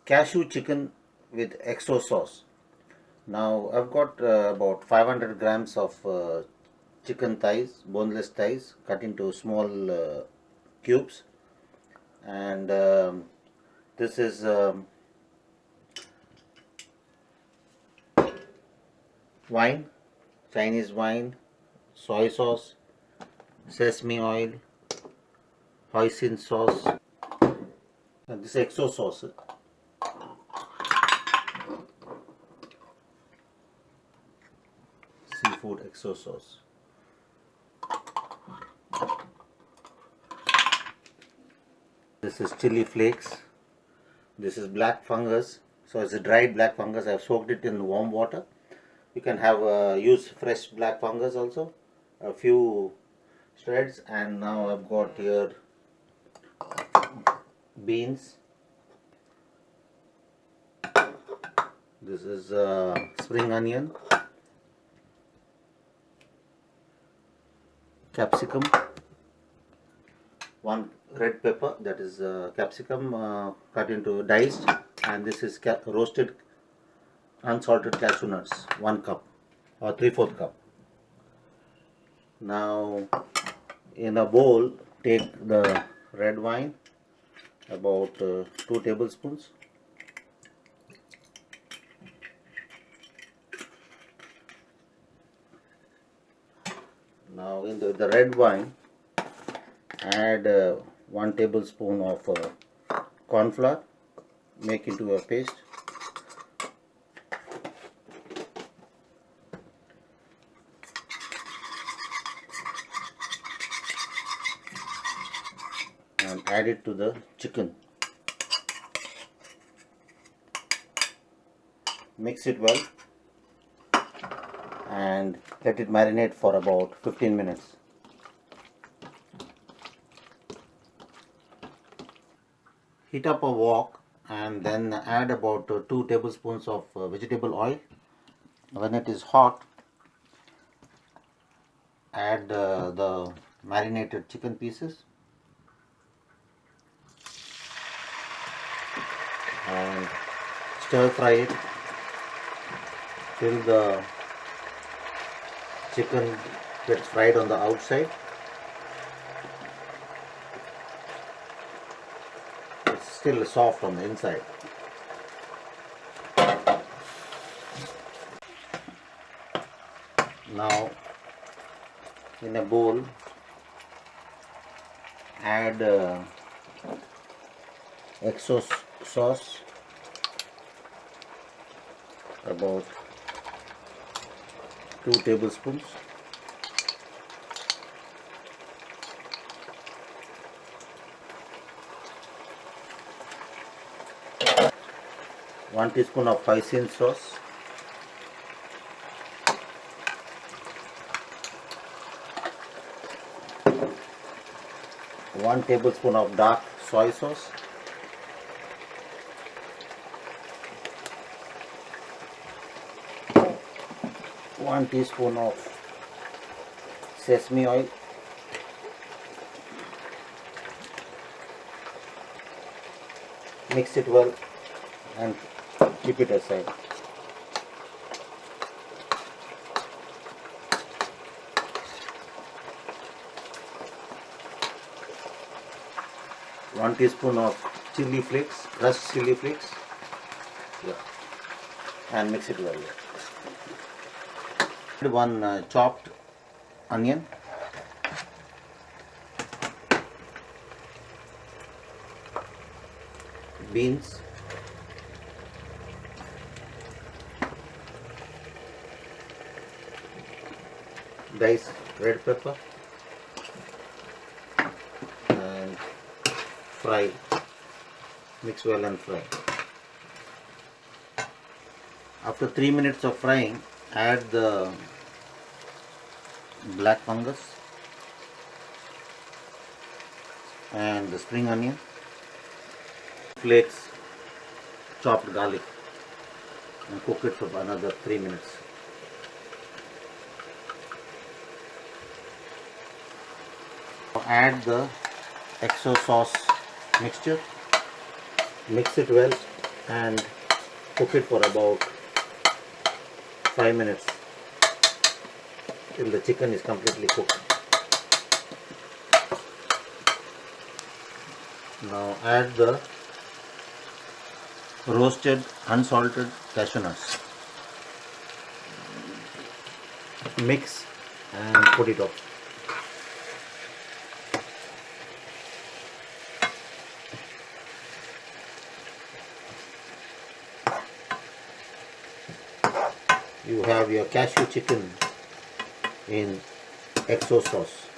cashew chicken with XO sauce. Now I've got about 500 grams of chicken thighs, boneless thighs, cut into small cubes, and this is wine, Chinese wine, soy sauce, sesame oil, hoisin sauce, and this XO sauce, seafood XO sauce. This is chili flakes. This is black fungus. So it's a dried black fungus. I've soaked it in warm water. You can have use fresh black fungus also. A few shreds, and now I've got here beans. This is spring onion, capsicum, one red pepper, that is capsicum cut into diced, and this is roasted unsalted cashew nuts, 1 cup or 3/4 cup. Now in a bowl take the red wine, about 2 tablespoons, now in the red wine add 1 tablespoon of corn flour, make into a paste, and add it to the chicken. Mix it well and let it marinate for about 15 minutes. Heat up a wok and then add about 2 tablespoons of vegetable oil. When it is hot, add the marinated chicken pieces and stir fry it till the chicken gets fried on the outside. It's still soft on the inside. Now in a bowl add XO sauce, about 2 tablespoons, one teaspoon of hoisin sauce, one tablespoon of dark soy sauce, one teaspoon of sesame oil, mix it well and keep it aside. One teaspoon of chili flakes, crushed chili flakes, and mix it well. One chopped onion, beans, diced red pepper, and fry. Mix well and fry. After 3 minutes of frying, add the black fungus and the spring onion, flakes, chopped garlic, and cook it for another 3 minutes. Now add the XO sauce mixture, mix it well and cook it for about 5 minutes till the chicken is completely cooked. Now add the roasted unsalted cashew nuts. Mix and put it up. You have your cashew chicken in XO sauce.